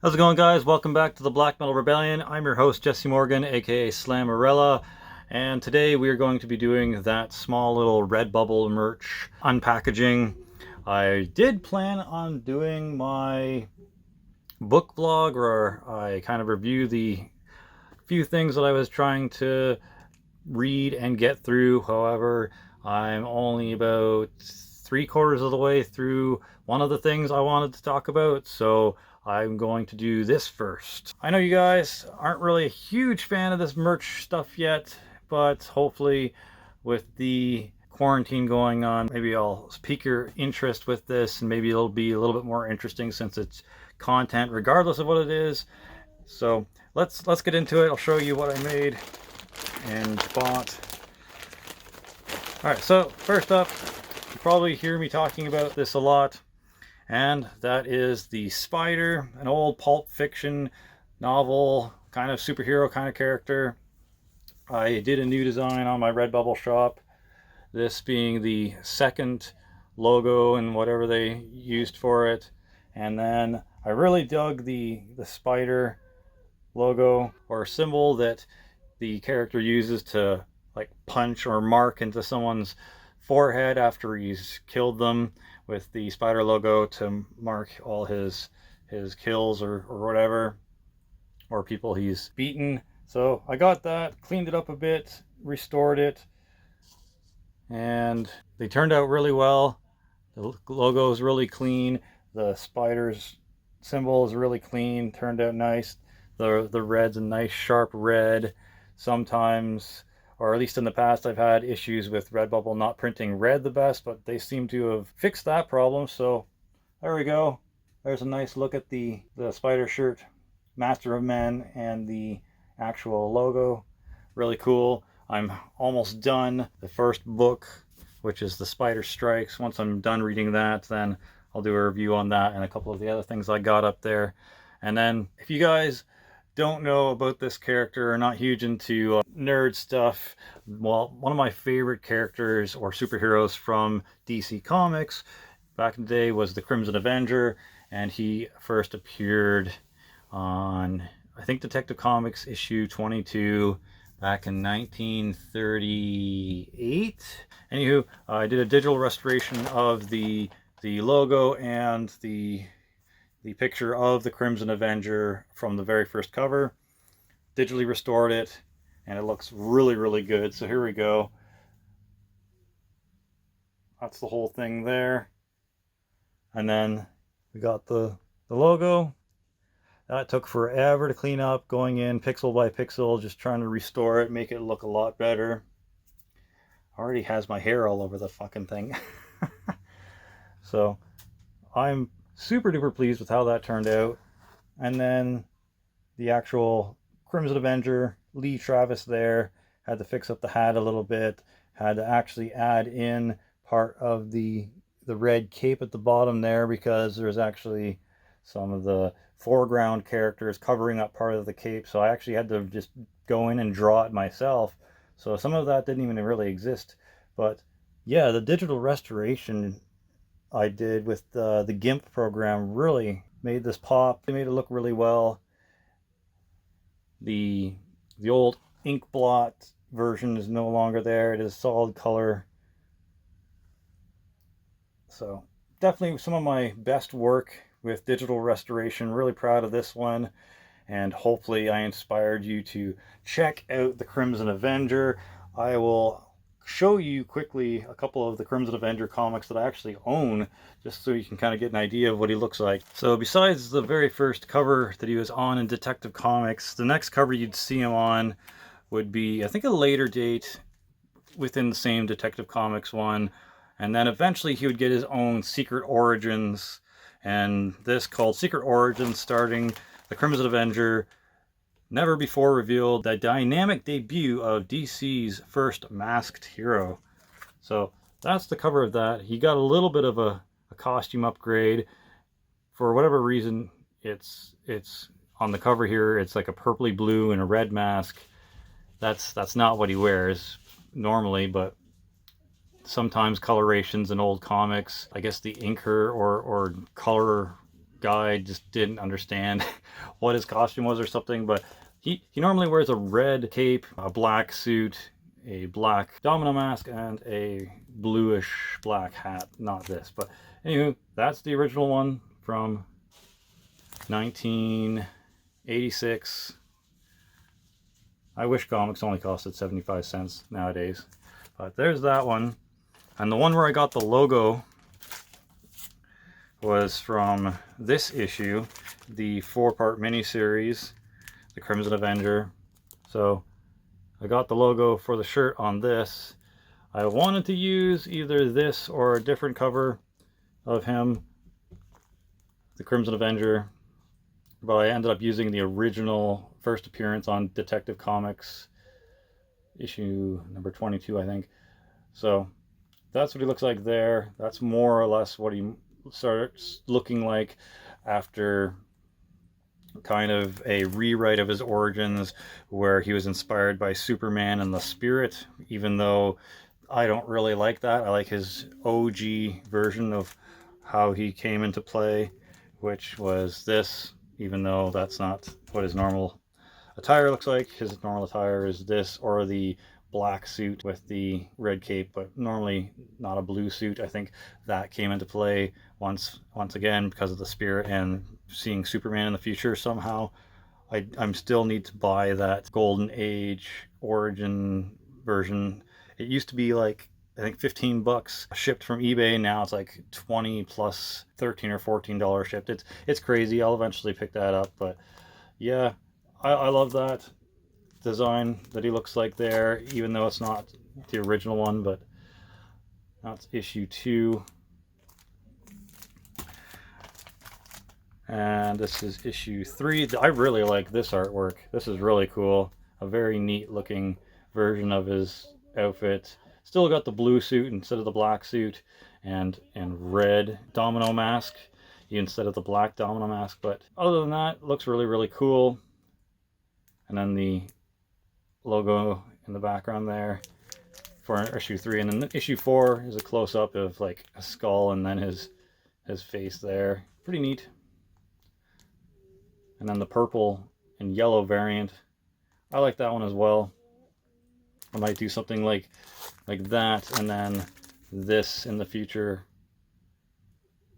How's it going, guys? Welcome back to the Black Metal Rebellion. I'm your host, Jesse Morgan, aka Slammerella, and today we are going to be doing that small little Redbubble merch unpackaging. I did plan on doing my book vlog where I kind of review the few things that I was trying to read and get through. However, I'm only about 3/4 of the way through one of the things I wanted to talk about, so I'm going to do this first. I know you guys aren't really a huge fan of this merch stuff yet, but hopefully with the quarantine going on, maybe I'll pique your interest with this, and maybe it'll be a little bit more interesting since it's content regardless of what it is. So let's get into it. I'll show you what I made and bought. Alright, so first up, you probably hear me talking about this a lot, and that is the Spider, an old pulp fiction novel, kind of superhero kind of character. I did a new design on my Redbubble shop, this being the second logo and whatever they used for it. And then I really dug the spider logo or symbol that the character uses to like punch or mark into someone's forehead after he's killed them, with the spider logo to mark all his kills or whatever, or people he's beaten. So I got that, cleaned it up a bit, restored it, and they turned out really well. The logo is really clean, the spider's symbol is really clean, turned out nice. The red's a nice sharp red. Sometimes, or at least in the past, I've had issues with Redbubble not printing red the best, but they seem to have fixed that problem. So there we go. There's a nice look at the spider shirt, Master of Men, and the actual logo. Really cool. I'm almost done the first book, which is The Spider Strikes. Once I'm done reading that, then I'll do a review on that and a couple of the other things I got up there. And then if you guys don't know about this character or not huge into nerd stuff, well, one of my favorite characters or superheroes from DC Comics back in the day was the Crimson Avenger, and he first appeared on, I think, Detective Comics issue 22 back in 1938. Anywho, I did a digital restoration of the logo and the picture of the Crimson Avenger from the very first cover, digitally restored it, and it looks really, really good. So here we go. That's the whole thing there. And then we got the logo. That took forever to clean up, going in pixel by pixel, just trying to restore it, make it look a lot better. Already has my hair all over the fucking thing. So I'm super duper pleased with how that turned out. And then the actual Crimson Avenger, Lee Travis there, had to fix up the hat a little bit, had to actually add in part of the red cape at the bottom there, because there's actually some of the foreground characters covering up part of the cape, so I actually had to just go in and draw it myself. So some of that didn't even really exist. But yeah, the digital restoration I did with the GIMP program really made this pop. It made it look really well. The old ink blot version is no longer there. It is solid color. So definitely some of my best work with digital restoration. Really proud of this one, and hopefully I inspired you to check out the Crimson Avenger. I will show you quickly a couple of the Crimson Avenger comics that I actually own, just so you can kind of get an idea of what he looks like. So besides the very first cover that he was on in Detective Comics, the next cover you'd see him on would be, I think, a later date within the same Detective Comics one, and then eventually he would get his own Secret Origins, and this called Secret Origins, starting the Crimson Avenger, never before revealed, the dynamic debut of DC's first masked hero. So that's the cover of that. He got a little bit of a costume upgrade. For whatever reason, it's on the cover here, it's like a purpley blue and a red mask. That's not what he wears normally, but sometimes colorations in old comics, I guess the inker or color guy just didn't understand what his costume was or something, but he normally wears a red cape, a black suit, a black domino mask, and a bluish black hat. Not this, but anywho, that's the original one from 1986. I wish comics only costed 75 cents nowadays, but there's that one. And the one where I got the logo was from this issue, the 4-part miniseries, the Crimson Avenger. So I got the logo for the shirt on this. I wanted to use either this or a different cover of him, the Crimson Avenger, but I ended up using the original first appearance on Detective Comics, issue number 22, I think. So that's what he looks like there. That's more or less what he starts looking like after kind of a rewrite of his origins, where he was inspired by Superman and the Spirit, even though I don't really like that. I like his OG version of how he came into play, which was this, even though that's not what his normal attire looks like. His normal attire is this, or the black suit with the red cape, but normally not a blue suit. I think that came into play once again because of the Spirit and seeing Superman in the future somehow. I'm still need to buy that Golden Age origin version. It used to be like, I think, 15 bucks shipped from eBay. Now it's like 20 plus $13 or $14 shipped. It's crazy. I'll eventually pick that up, but yeah, I love that design that he looks like there, even though it's not the original one. But that's issue 2, and this is issue 3. I really like this artwork. This is really cool. A very neat looking version of his outfit. Still got the blue suit instead of the black suit, and red domino mask instead of the black domino mask. But other than that, it looks really cool. And then the logo in the background there for issue 3, and then issue 4 is a close-up of like a skull and then his face there. Pretty neat. And then the purple and yellow variant, I like that one as well. I might do something like that, and then this in the future.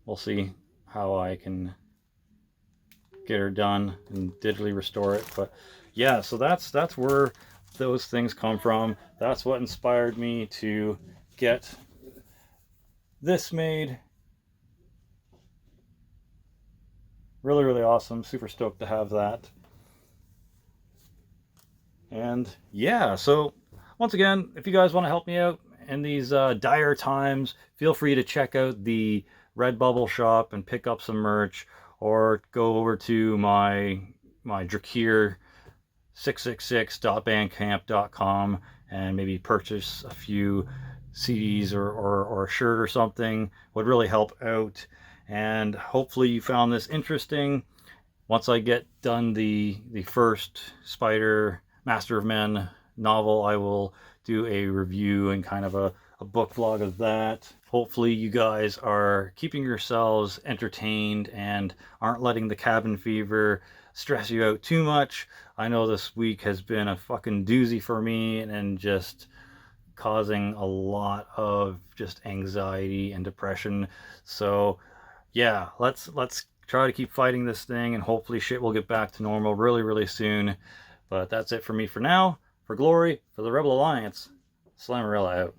We'll see how I can get her done and digitally restore it. But yeah, so that's where those things come from. That's what inspired me to get this made. Really awesome. Super stoked to have that. And yeah, so once again, if you guys want to help me out in these dire times, feel free to check out the Redbubble shop and pick up some merch, or go over to my Drakir 666.bandcamp.com and maybe purchase a few CDs or a shirt or something. Would really help out. And hopefully you found this interesting. Once I get done the first Spider Master of Men novel, I will do a review and kind of a book vlog of that. Hopefully you guys are keeping yourselves entertained and aren't letting the cabin fever stress you out too much. I know this week has been a fucking doozy for me, and just causing a lot of just anxiety and depression. So yeah, let's try to keep fighting this thing, and hopefully shit will get back to normal really soon. But that's it for me for now. For Glory, for the Rebel Alliance, Slammerella out.